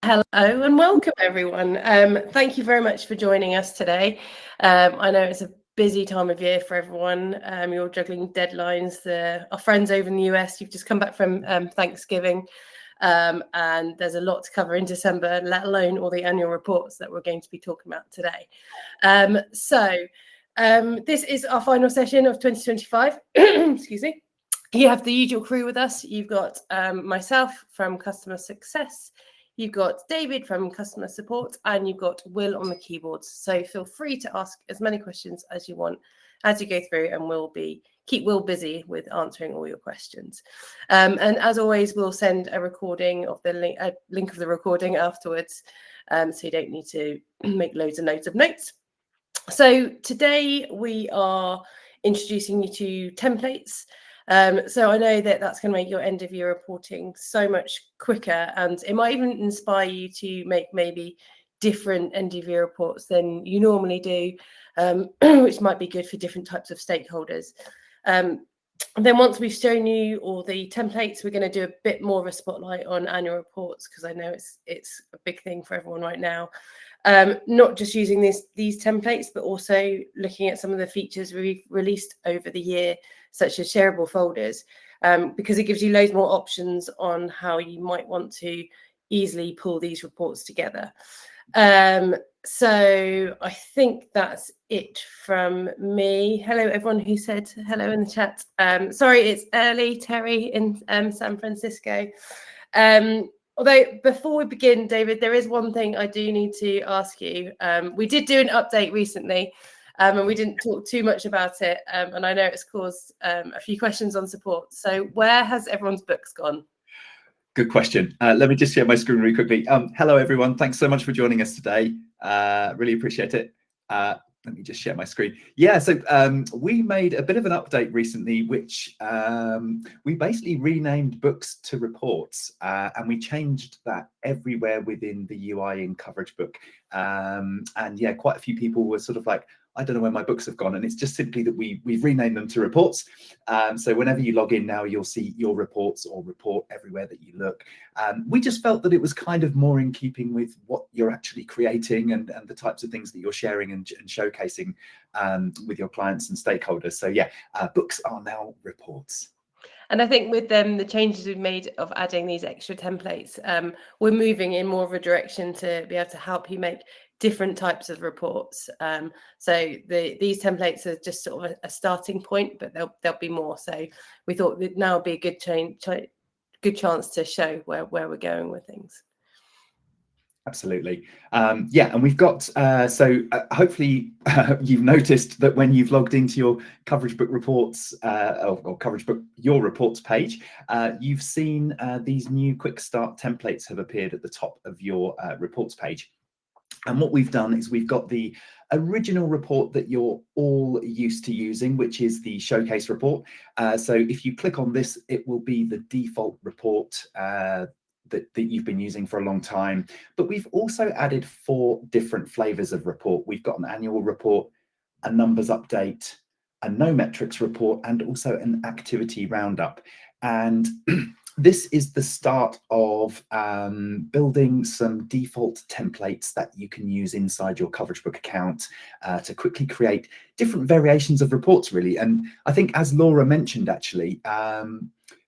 Hello and welcome, everyone. Thank you very much for joining us today. I know it's a busy time of year for everyone. You're juggling deadlines. Our friends over in the US, you've just come back from Thanksgiving, and there's a lot to cover in December, let alone all the annual reports that we're going to be talking about today. This is our final session of 2025. Excuse me. You have the usual crew with us. You've got myself from customer success. You've got David from customer support, and you've got Will on the keyboards. So feel free to ask as many questions as you want as you go through, and we'll keep Will busy with answering all your questions. And as always, we'll send a recording of a link of the recording afterwards, so you don't need to make loads and loads of notes. So today we are introducing you to templates. So I know that that's going to make your end of year reporting so much quicker, and it might even inspire you to make maybe different end of year reports than you normally do, which might be good for different types of stakeholders. And then once we've shown you all the templates, we're going to do a bit more of a spotlight on annual reports, because I know it's a big thing for everyone right now. Not just using these templates, but also looking at some of the features we've released over the year, such as shareable folders, because it gives you loads more options on how you might want to easily pull these reports together. So I think that's it from me. Hello, everyone who said hello in the chat. Sorry, it's early, Terry in San Francisco. Although before we begin, David, there is one thing I do need to ask you. We did do an update recently, and we didn't talk too much about it. And I know it's caused a few questions on support. So where has everyone's books gone? Good question. Let me just share my screen really quickly. Hello, everyone. Thanks so much for joining us today. Really appreciate it. Let me just share my screen. Yeah, so we made a bit of an update recently, which we basically renamed books to reports, and we changed that everywhere within the UI in Coverage Book. And yeah, quite a few people were sort of like, I don't know where my books have gone, and it's just simply that we've renamed them to reports. So whenever you log in now, you'll see your reports or report everywhere that you look. We just felt that it was kind of more in keeping with what you're actually creating and the types of things that you're sharing and showcasing with your clients and stakeholders. So yeah, books are now reports. And I think with the changes we've made of adding these extra templates, we're moving in more of a direction to be able to help you make different types of reports. So these templates are just sort of a starting point, but there'll be more. So we thought that now would be a good chance to show where we're going with things. Absolutely. Yeah, and we've got, hopefully you've noticed that when you've logged into your Coverage Book reports, or Coverage Book, your reports page, you've seen these new quick start templates have appeared at the top of your reports page. And what we've done is we've got the original report that you're all used to using, which is the showcase report. So if you click on this, it will be the default report that you've been using for a long time. But we've also added 4 different flavors of report. We've got an annual report, a numbers update, a no metrics report, and also an activity roundup. And this is the start of building some default templates that you can use inside your Coverage Book account to quickly create different variations of reports, really. And I think, as Laura mentioned, actually,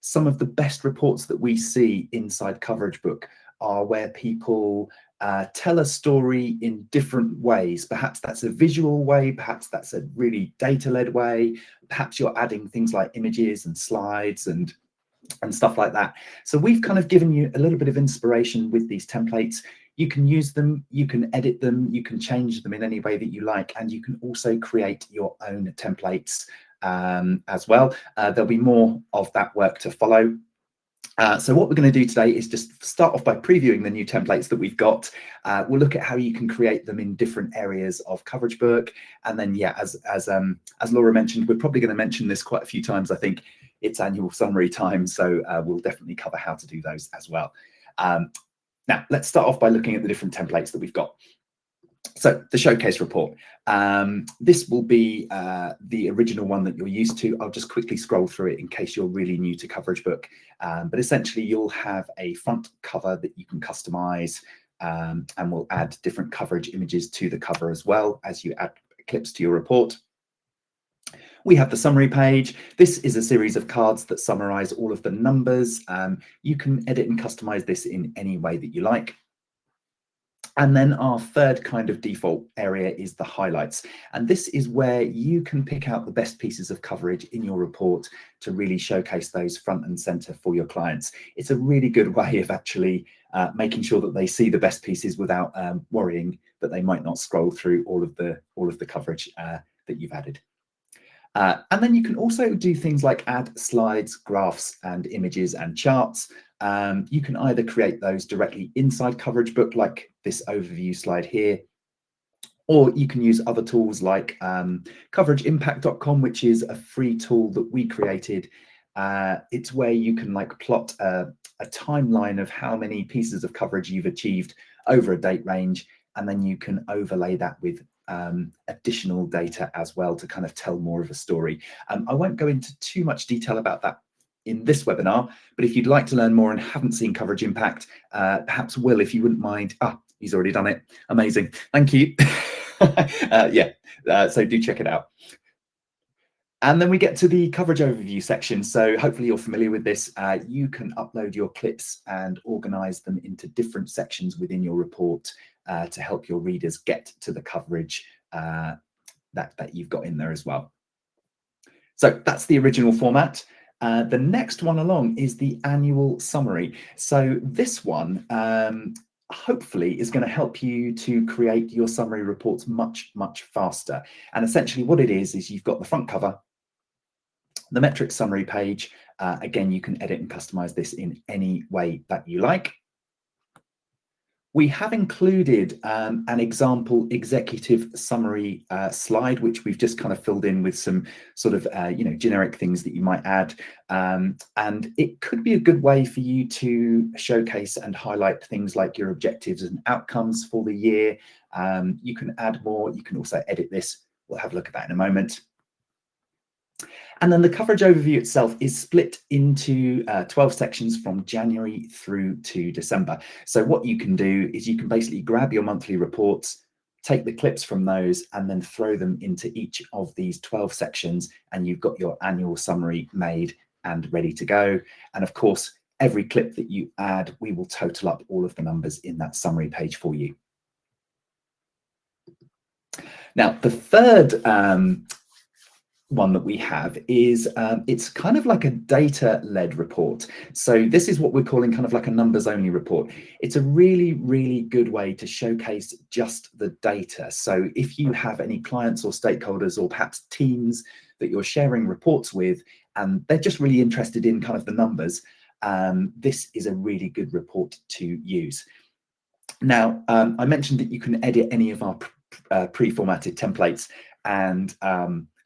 some of the best reports that we see inside Coverage Book are where people tell a story in different ways. Perhaps that's a visual way, perhaps that's a really data-led way, perhaps you're adding things like images and slides and stuff like that. So we've kind of given you a little bit of inspiration with these templates. You can use them, you can edit them, you can change them in any way that you like, and you can also create your own templates as well. There'll be more of that work to follow. So what we're going to do today is just start off by previewing the new templates that we've got. We'll look at how you can create them in different areas of Coverage Book. And then, yeah, as Laura mentioned, we're probably going to mention this quite a few times. I think it's annual summary time, so we'll definitely cover how to do those as well. Now, let's start off by looking at the different templates that we've got. So the showcase report, this will be the original one that you're used to. I'll just quickly scroll through it in case you're really new to Coverage Book. But essentially you'll have a front cover that you can customize, and we'll add different coverage images to the cover as well as you add clips to your report. We have the summary page. This is a series of cards that summarize all of the numbers. You can edit and customize this in any way that you like. And then our third kind of default area is the highlights. And this is where you can pick out the best pieces of coverage in your report to really showcase those front and center for your clients. It's a really good way of actually making sure that they see the best pieces without worrying that they might not scroll through all of the coverage that you've added. And then you can also do things like add slides, graphs, and images and charts. You can either create those directly inside Coverage Book, like this overview slide here, or you can use other tools like coverageimpact.com, which is a free tool that we created. It's where you can like plot a timeline of how many pieces of coverage you've achieved over a date range, and then you can overlay that with additional data as well to kind of tell more of a story. I won't go into too much detail about that in this webinar, but if you'd like to learn more and haven't seen Coverage Impact, perhaps Will, if you wouldn't mind. He's already done it. Amazing. Thank you. So do check it out. And then we get to the coverage overview section. So hopefully you're familiar with this. You can upload your clips and organize them into different sections within your report to help your readers get to the coverage that you've got in there as well. So that's the original format. The next one along is the annual summary. So this one hopefully is going to help you to create your summary reports much faster. And essentially what it is you've got the front cover, the metrics summary page. Again, you can edit and customize this in any way that you like. We have included an example executive summary slide, which we've just kind of filled in with some sort of generic things that you might add. And it could be a good way for you to showcase and highlight things like your objectives and outcomes for the year. You can add more. You can also edit this. We'll have a look at that in a moment. And then the coverage overview itself is split into 12 sections from January through to December. So what you can do is you can basically grab your monthly reports, take the clips from those, and then throw them into each of these 12 sections, and you've got your annual summary made and ready to go. And of course, every clip that you add, we will total up all of the numbers in that summary page for you. Now, the third one that we have is it's kind of like a data-led report. So this is what we're calling kind of like a numbers-only report. It's a really good way to showcase just the data. So if you have any clients or stakeholders or perhaps teams that you're sharing reports with, and they're just really interested in kind of the numbers, this is a really good report to use. Now, I mentioned that you can edit any of our pre-formatted templates, and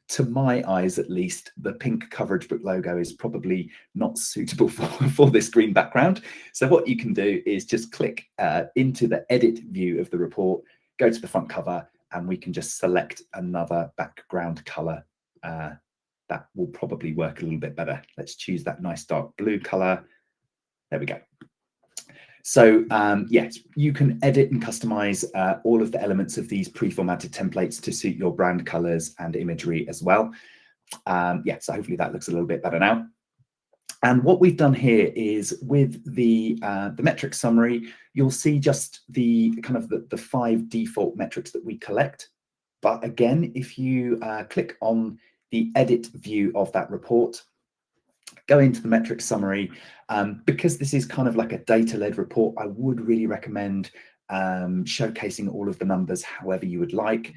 to my eyes, at least, the pink Coverage Book logo is probably not suitable for this green background. So what you can do is just click into the edit view of the report, go to the front cover, and we can just select another background color. That will probably work a little bit better. Let's choose that nice dark blue color. There we go. So yes, you can edit and customize all of the elements of these pre-formatted templates to suit your brand colors and imagery as well. Yeah, so hopefully that looks a little bit better now. And what we've done here is with the metrics summary, you'll see just the kind of the 5 default metrics that we collect. But again, if you click on the edit view of that report, go into the metrics summary, because this is kind of like a data-led report, I would really recommend showcasing all of the numbers however you would like.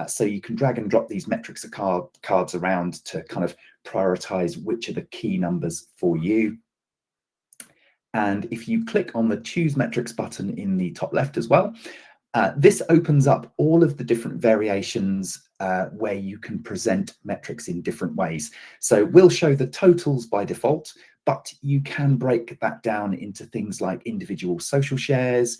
So you can drag and drop these metrics cards around to kind of prioritize which are the key numbers for you. And if you click on the Choose Metrics button in the top left as well, this opens up all of the different variations where you can present metrics in different ways. So we'll show the totals by default, but you can break that down into things like individual social shares,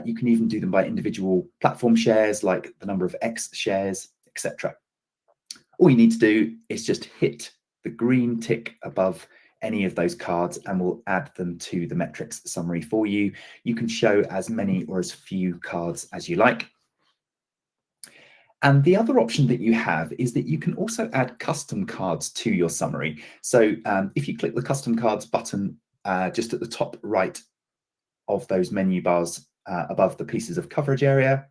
You can even do them by individual platform shares, like the number of X shares, etc. All you need to do is just hit the green tick above any of those cards and we'll add them to the metrics summary for you. You can show as many or as few cards as you like. And the other option that you have is that you can also add custom cards to your summary. So if you click the custom cards button just at the top right of those menu bars above the pieces of coverage area,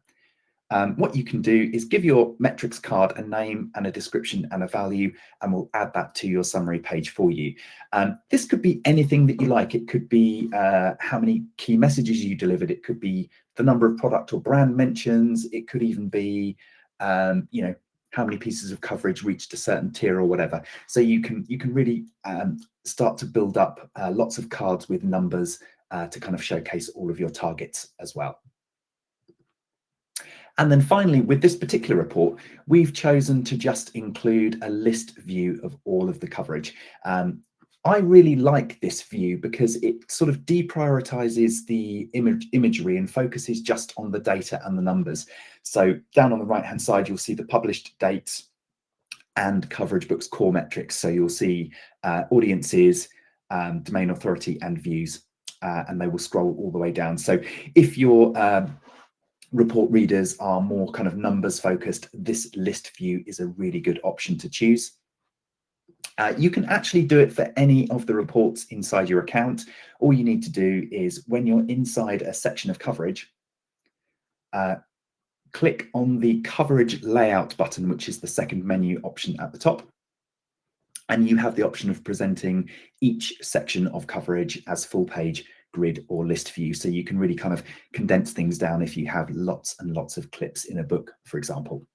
what you can do is give your metrics card a name and a description and a value, and we'll add that to your summary page for you. This could be anything that you like. It could be how many key messages you delivered. It could be the number of product or brand mentions. It could even be, you know, how many pieces of coverage reached a certain tier or whatever. So you can really start to build up lots of cards with numbers to kind of showcase all of your targets as well. And then finally, with this particular report, we've chosen to just include a list view of all of the coverage. I really like this view because it sort of deprioritizes the imagery and focuses just on the data and the numbers. So down on the right-hand side, you'll see the published dates and Coverage Book's core metrics. So you'll see audiences, domain authority, and views, and they will scroll all the way down. So if you're report readers are more kind of numbers focused, this list view is a really good option to choose. You can actually do it for any of the reports inside your account. All you need to do is when you're inside a section of coverage, click on the coverage layout button, which is the second menu option at the top. And you have the option of presenting each section of coverage as full page, grid, or list view. So you can really kind of condense things down if you have lots and lots of clips in a book, for example.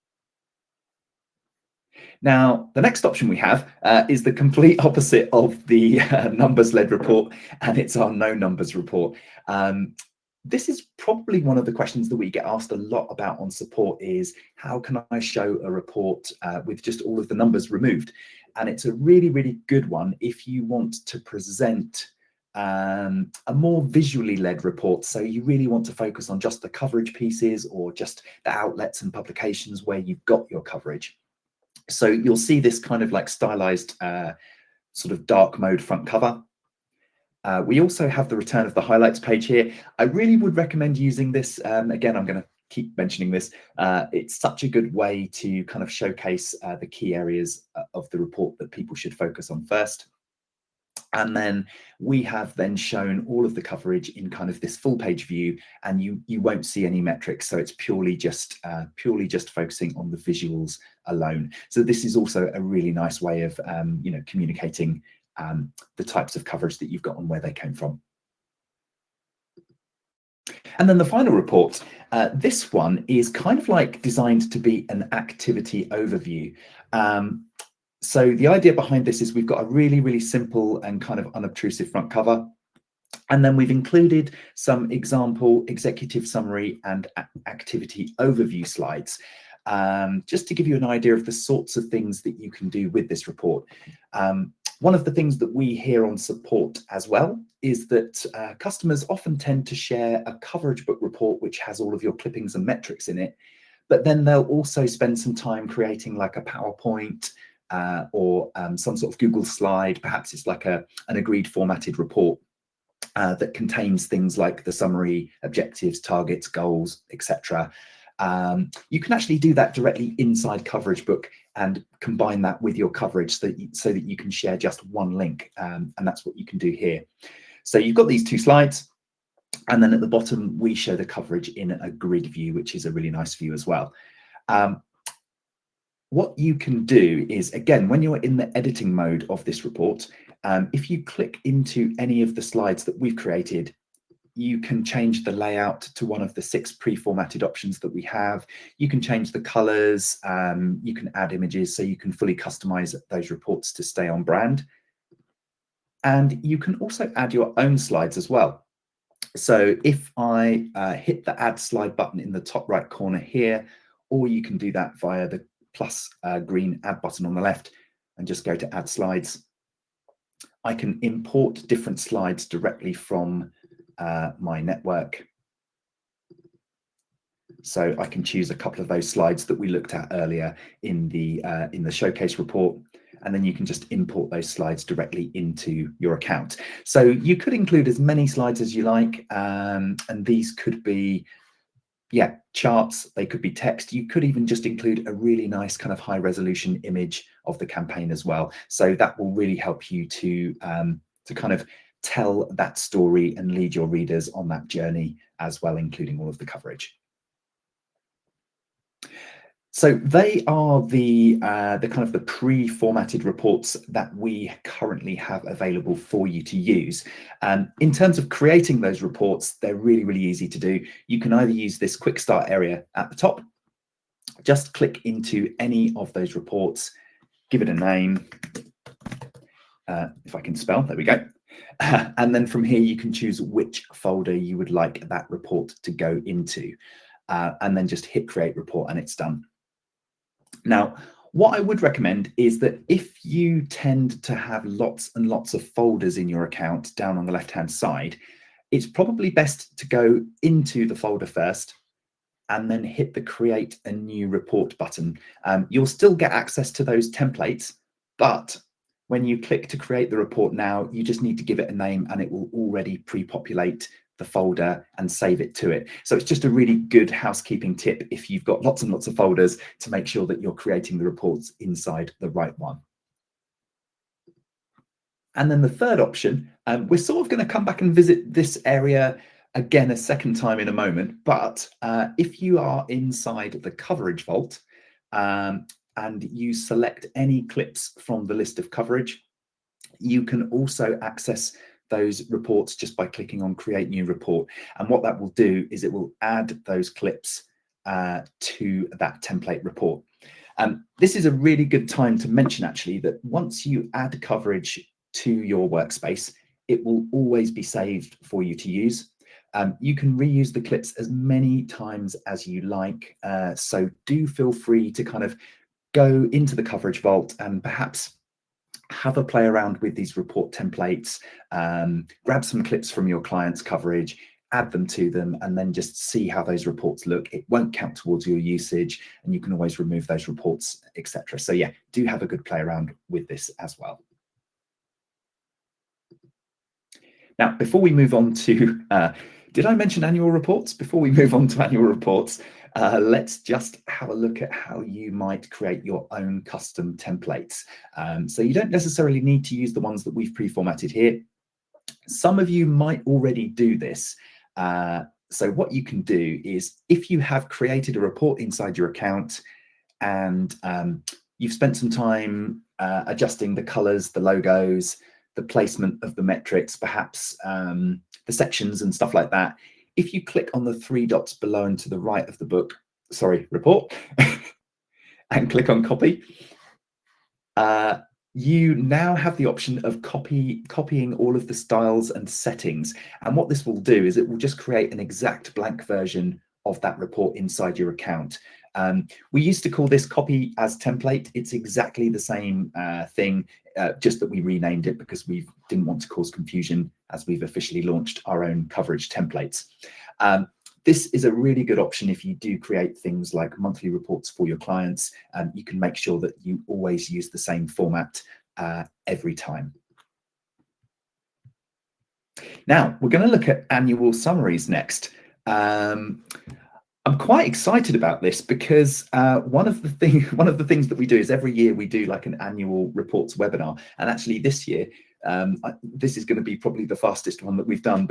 Now, the next option we have is the complete opposite of the numbers-led report, and it's our no numbers report. This is probably one of the questions that we get asked a lot about on support is, how can I show a report with just all of the numbers removed? And it's a really, really good one if you want to present a more visually led report. So you really want to focus on just the coverage pieces or just the outlets and publications where you've got your coverage. So you'll see this kind of like stylized sort of dark mode front cover. We also have the return of the highlights page here. I really would recommend using this. Again, I'm going to keep mentioning this. It's such a good way to kind of showcase the key areas of the report that people should focus on first. And then we have then shown all of the coverage in kind of this full page view, and you won't see any metrics. So it's purely just focusing on the visuals alone. So this is also a really nice way of you know, communicating the types of coverage that you've got and where they came from. And then the final report, this one is kind of like designed to be an activity overview. So the idea behind this is we've got a really, really simple and kind of unobtrusive front cover. And then we've included some example executive summary and activity overview slides, just to give you an idea of the sorts of things that you can do with this report. One of the things that we hear on support as well is that customers often tend to share a coverage book report which has all of your clippings and metrics in it, but then they'll also spend some time creating like a PowerPoint or some sort of Google slide. Perhaps it's like an agreed formatted report that contains things like the summary, objectives, targets, goals, etc. You can actually do that directly inside Coverage Book and combine that with your coverage so that you can share just one link, and that's what you can do here. So you've got these two slides, and then at the bottom we show the coverage in a grid view, which is a really nice view as well. What you can do is, again, when you're in the editing mode of this report, if you click into any of the slides that we've created, you can change the layout to one of the 6 pre-formatted options that we have. You can change the colors, you can add images, so you can fully customize those reports to stay on brand. And you can also add your own slides as well. So if I hit the add slide button in the top right corner here, or you can do that via the plus green add button on the left and just go to add slides. I can import different slides directly from my network. So I can choose a couple of those slides that we looked at earlier in the showcase report, and then you can just import those slides directly into your account. So you could include as many slides as you like, and these could be, yeah, charts, they could be text. You could even just include a really nice kind of high resolution image of the campaign as well. So that will really help you to kind of tell that story and lead your readers on that journey as well, including all of the coverage. So they are the kind of the pre-formatted reports that we currently have available for you to use. In terms of creating those reports, they're really, really easy to do. You can either use this quick start area at the top, just click into any of those reports, give it a name, if I can spell, there we go. And then from here, you can choose which folder you would like that report to go into, and then just hit create report and it's done. Now, what I would recommend is that if you tend to have lots and lots of folders in your account down on the left-hand side, it's probably best to go into the folder first and then hit the create a new report button. You'll still get access to those templates, but when you click to create the report now, you just need to give it a name and it will already pre-populate the folder and save it to it. So it's just a really good housekeeping tip if you've got lots and lots of folders to make sure that you're creating the reports inside the right one. And then the third option, we're sort of going to come back and visit this area again a second time in a moment, but if you are inside the coverage vault and you select any clips from the list of coverage, you can also access those reports just by clicking on create new report. And what that will do is it will add those clips to that template report. This is a really good time to mention actually that once you add coverage to your workspace, it will always be saved for you to use. You can reuse the clips as many times as you like. So do feel free to kind of go into the coverage vault and perhaps have a play around with these report templates, grab some clips from your client's coverage, add them to them, and then just see how those reports look. It won't count towards your usage, and you can always remove those reports, etc. So yeah, do have a good play around with this as well. Now, before we move on to, did I mention annual reports? Before we move on to annual reports, let's just have a look at how you might create your own custom templates. So you don't necessarily need to use the ones that we've pre-formatted here. Some of you might already do this. So what you can do is if you have created a report inside your account and you've spent some time adjusting the colors, the logos, the placement of the metrics, perhaps the sections and stuff like that, if you click on the three dots below and to the right of the report, and click on copy, you now have the option of copying all of the styles and settings. And what this will do is it will just create an exact blank version of that report inside your account. We used to call this copy as template. It's exactly the same thing, just that we renamed it because we didn't want to cause confusion as we've officially launched our own coverage templates. This is a really good option if you do create things like monthly reports for your clients. You can make sure that you always use the same format every time. Now, we're going to look at annual summaries next. I'm quite excited about this because one of the things that we do is every year we do like an annual reports webinar, and actually this year this is going to be probably the fastest one that we've done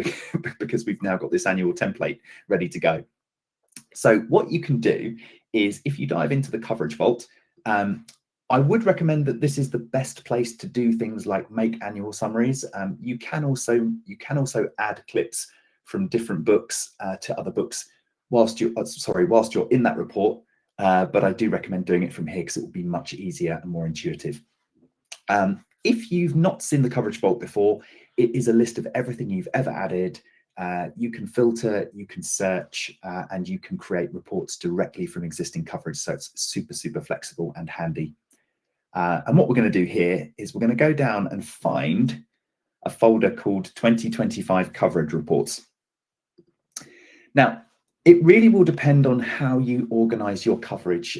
because we've now got this annual template ready to go. So what you can do is if you dive into the coverage vault, I would recommend that this is the best place to do things like make annual summaries. You can also add clips from different books to other books whilst you're in that report, but I do recommend doing it from here because it will be much easier and more intuitive. If you've not seen the coverage vault before, it is a list of everything you've ever added. You can filter, you can search, and you can create reports directly from existing coverage. So it's super, super flexible and handy. And what we're going to do here is we're going to go down and find a folder called 2025 coverage reports. Now, It really will depend on how you organize your coverage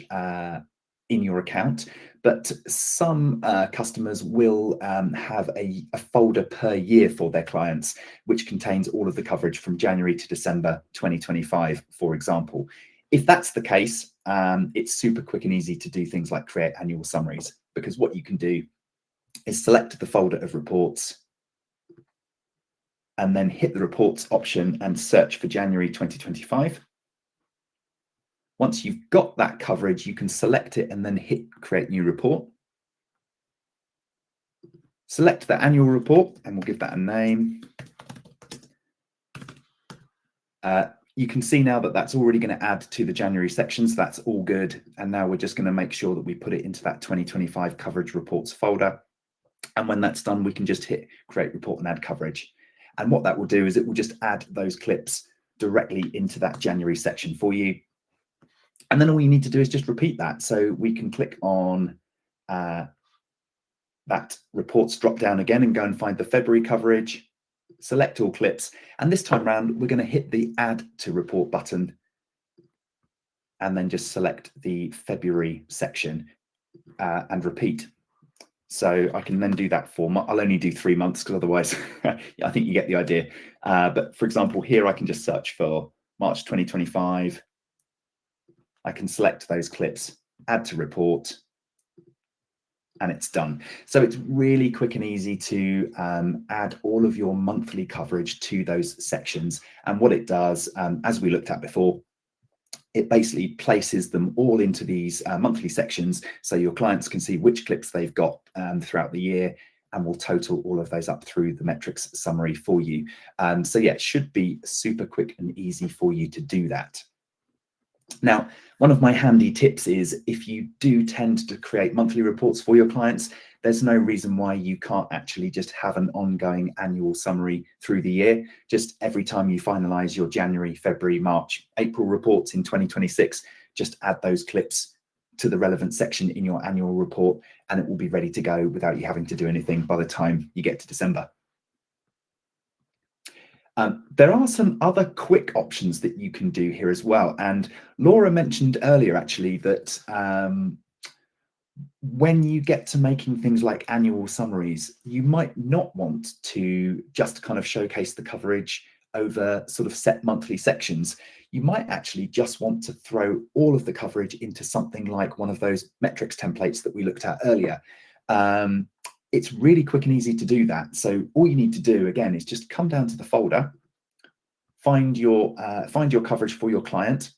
in your account, but some customers will have a folder per year for their clients, which contains all of the coverage from January to December 2025, for example. If that's the case, it's super quick and easy to do things like create annual summaries, because what you can do is select the folder of reports and then hit the reports option and search for January 2025. Once you've got that coverage, you can select it and then hit create new report. Select the annual report and we'll give that a name. You can see now that that's already going to add to the January section, so that's all good. And now we're just going to make sure that we put it into that 2025 coverage reports folder. And when that's done, we can just hit create report and add coverage. And what that will do is it will just add those clips directly into that January section for you. And then all you need to do is just repeat that. So we can click on that reports drop down again and go and find the February coverage, select all clips. And this time around, we're going to hit the add to report button and then just select the February section and repeat. So I can then do that for, I'll only do 3 months because otherwise I think you get the idea. But for example, here I can just search for March 2025. I can select those clips, add to report, and it's done. So it's really quick and easy to add all of your monthly coverage to those sections. And what it does, as we looked at before, it basically places them all into these monthly sections so your clients can see which clips they've got throughout the year, and will total all of those up through the metrics summary for you. So yeah, it should be super quick and easy for you to do that. Now, one of my handy tips is if you do tend to create monthly reports for your clients, there's no reason why you can't actually just have an ongoing annual summary through the year. Just every time you finalize your January, February, March, April reports in 2026, just add those clips to the relevant section in your annual report, and it will be ready to go without you having to do anything by the time you get to December. There are some other quick options that you can do here as well. And Laura mentioned earlier, actually, that when you get to making things like annual summaries, you might not want to just kind of showcase the coverage over sort of set monthly sections. You might actually just want to throw all of the coverage into something like one of those metrics templates that we looked at earlier. It's really quick and easy to do that. So all you need to do, again, is just come down to the folder, find your coverage for your client,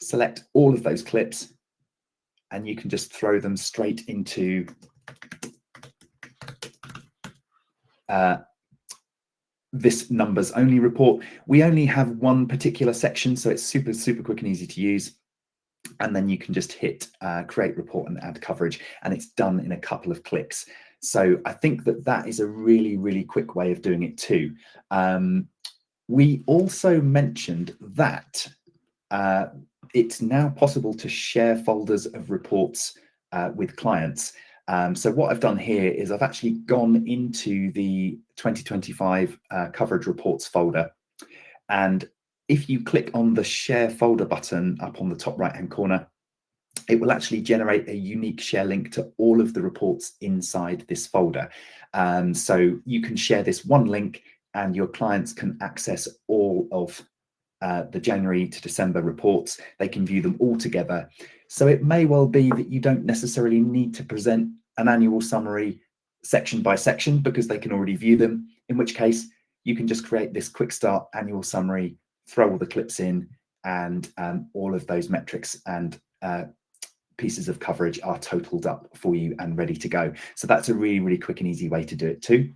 select all of those clips, and you can just throw them straight into this numbers only report. We only have one particular section, so it's super, super quick and easy to use. And then you can just hit create report and add coverage, and it's done in a couple of clicks. So I think that that is a really, really quick way of doing it too. We also mentioned that it's now possible to share folders of reports with clients. So what I've done here is I've actually gone into the 2025 coverage reports folder, and if you click on the share folder button up on the top right hand corner, it will actually generate a unique share link to all of the reports inside this folder. So you can share this one link and your clients can access all of the January to December reports. They can view them all together. So it may well be that you don't necessarily need to present an annual summary section by section because they can already view them, in which case you can just create this quick start annual summary, throw all the clips in, and all of those metrics and pieces of coverage are totaled up for you and ready to go. So that's a really, really quick and easy way to do it too.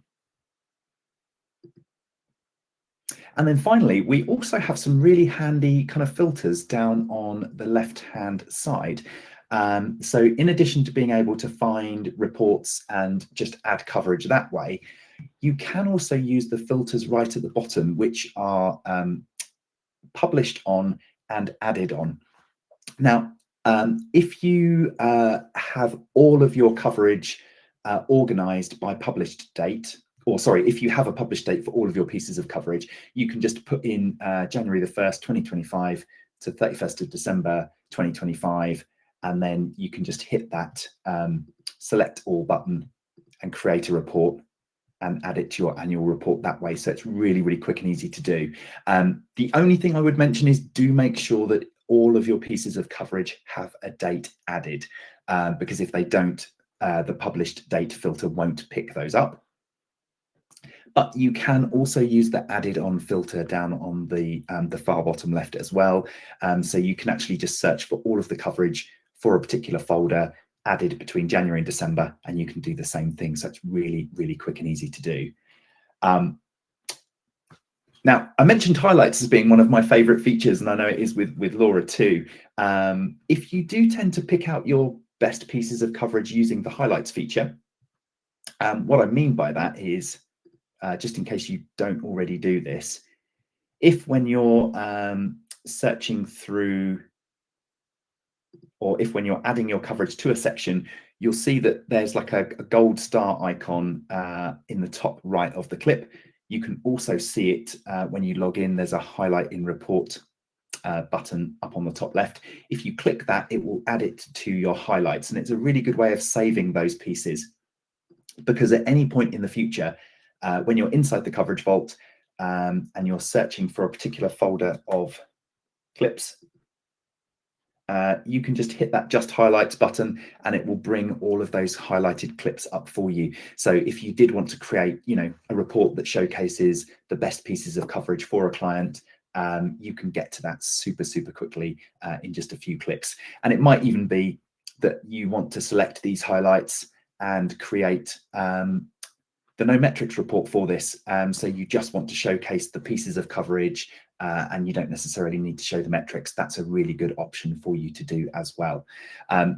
And then finally, we also have some really handy kind of filters down on the left-hand side. So in addition to being able to find reports and just add coverage that way, you can also use the filters right at the bottom, which are published on and added on. Now, if you have all of your coverage organized by published date, or sorry, if you have a published date for all of your pieces of coverage, you can just put in January the 1st, 2025 to 31st of December, 2025, and then you can just hit that select all button and create a report and add it to your annual report that way. So it's really, really quick and easy to do. The only thing I would mention is do make sure that all of your pieces of coverage have a date added, because if they don't, the published date filter won't pick those up. But you can also use the added on filter down on the far bottom left as well. So you can actually just search for all of the coverage for a particular folder added between January and December, and you can do the same thing. So it's really, really quick and easy to do. Now, I mentioned highlights as being one of my favorite features, and I know it is with Laura too. If you do tend to pick out your best pieces of coverage using the highlights feature, what I mean by that is, just in case you don't already do this, if when you're searching through, or if when you're adding your coverage to a section, you'll see that there's like a gold star icon in the top right of the clip. You can also see it when you log in. There's a highlight in report button up on the top left. If you click that, it will add it to your highlights, and it's a really good way of saving those pieces, because at any point in the future, when you're inside the coverage vault and you're searching for a particular folder of clips, you can just hit that just highlights button and it will bring all of those highlighted clips up for you. So if you did want to create, a report that showcases the best pieces of coverage for a client, you can get to that super, super quickly in just a few clicks. And it might even be that you want to select these highlights and create the no metrics report for this. So you just want to showcase the pieces of coverage and you don't necessarily need to show the metrics. That's a really good option for you to do as well.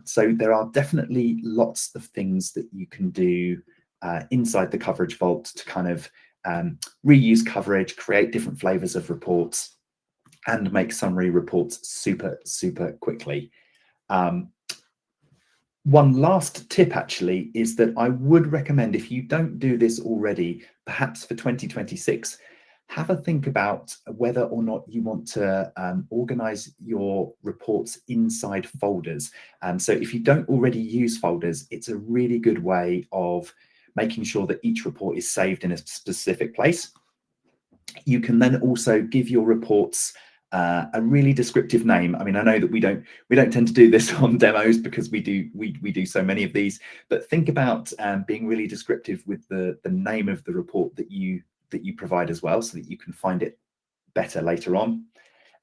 So there are definitely lots of things that you can do inside the coverage vault to kind of reuse coverage, create different flavors of reports, and make summary reports super, super quickly. One last tip actually is that I would recommend, if you don't do this already, perhaps for 2026, have a think about whether or not you want to organize your reports inside folders. So if you don't already use folders, it's a really good way of making sure that each report is saved in a specific place. You can then also give your reports a really descriptive name. I mean, I know that we don't tend to do this on demos because we do so many of these, but think about being really descriptive with the name of the report that you provide as well, so that you can find it better later on.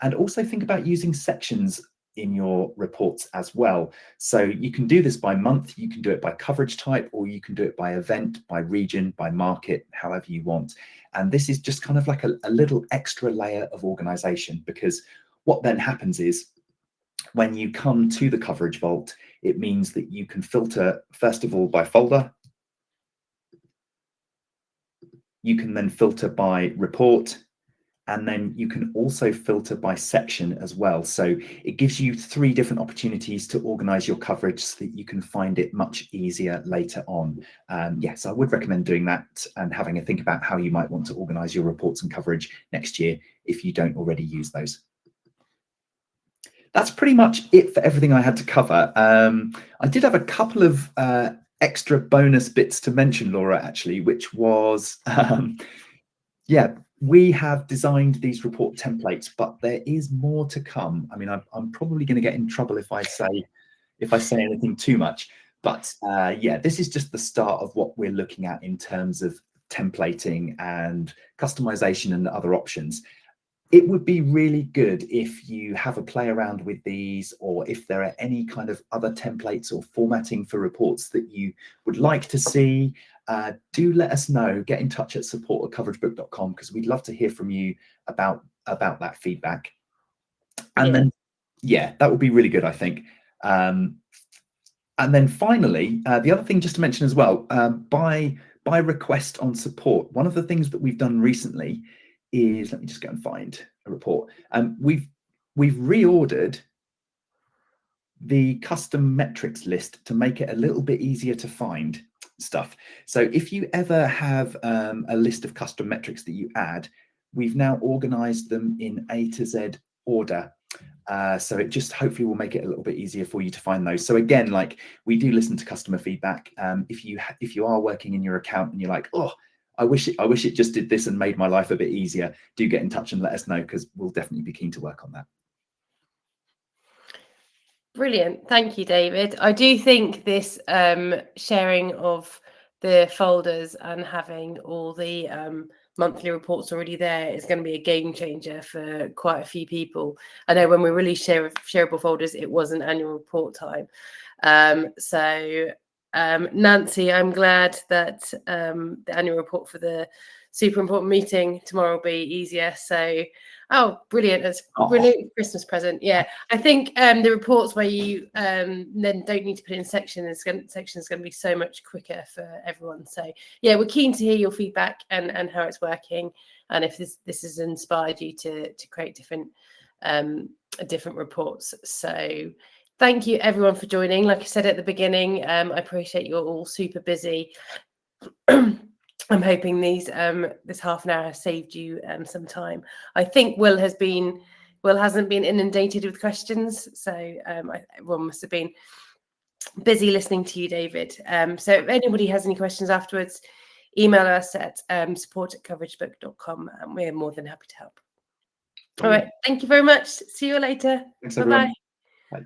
And also think about using sections in your reports as well. So you can do this by month, you can do it by coverage type, or you can do it by event, by region, by market, however you want. And this is just kind of like a little extra layer of organization, because what then happens is when you come to the coverage vault, it means that you can filter, first of all, by folder. You can then filter by report, and then you can also filter by section as well. So it gives you 3 different opportunities to organize your coverage so that you can find it much easier later on. Yes, I would recommend doing that and having a think about how you might want to organize your reports and coverage next year if you don't already use those. That's pretty much it for everything I had to cover. I did have a couple of extra bonus bits to mention, Laura, actually, which was, yeah, we have designed these report templates, but there is more to come. I mean, I'm probably going to get in trouble if I say anything too much, but yeah, this is just the start of what we're looking at in terms of templating and customization and other options. It would be really good if you have a play around with these, or if there are any kind of other templates or formatting for reports that you would like to see. Do let us know. Get in touch at support@coveragebook.com, because we'd love to hear from you about that feedback. And then, yeah, that would be really good, I think. And then finally, the other thing just to mention as well, by request on support, one of the things that we've done recently is, let me just go and find a report. We've reordered the custom metrics list to make it a little bit easier to find. stuff. So if you ever have a list of custom metrics that you add, we've now organized them in A to Z order. So it just hopefully will make it a little bit easier for you to find those. So again, like, we do listen to customer feedback. If you are working in your account and you're like, oh, I wish it just did this and made my life a bit easier, do get in touch and let us know, because we'll definitely be keen to work on that. Brilliant. Thank you, David. I do think this sharing of the folders and having all the monthly reports already there is going to be a game changer for quite a few people. I know when we released shareable folders, it wasn't annual report time. Nancy, I'm glad that the annual report for the super important meeting tomorrow will be easier. So, oh, brilliant. It's a brilliant Christmas present. Yeah, I think the reports where you then don't need to put in sections is going to be so much quicker for everyone. So yeah, we're keen to hear your feedback and how it's working, and if this has inspired you to create different reports. So thank you everyone for joining. Like I said at the beginning, I appreciate you're all super busy. I'm hoping this half an hour has saved you some time. I think Will hasn't been inundated with questions, so everyone must have been busy listening to you, David. So if anybody has any questions afterwards, email us at support@coveragebook.com, and we're more than happy to help. All right, thank you very much. See you later. Thanks, everyone. Bye.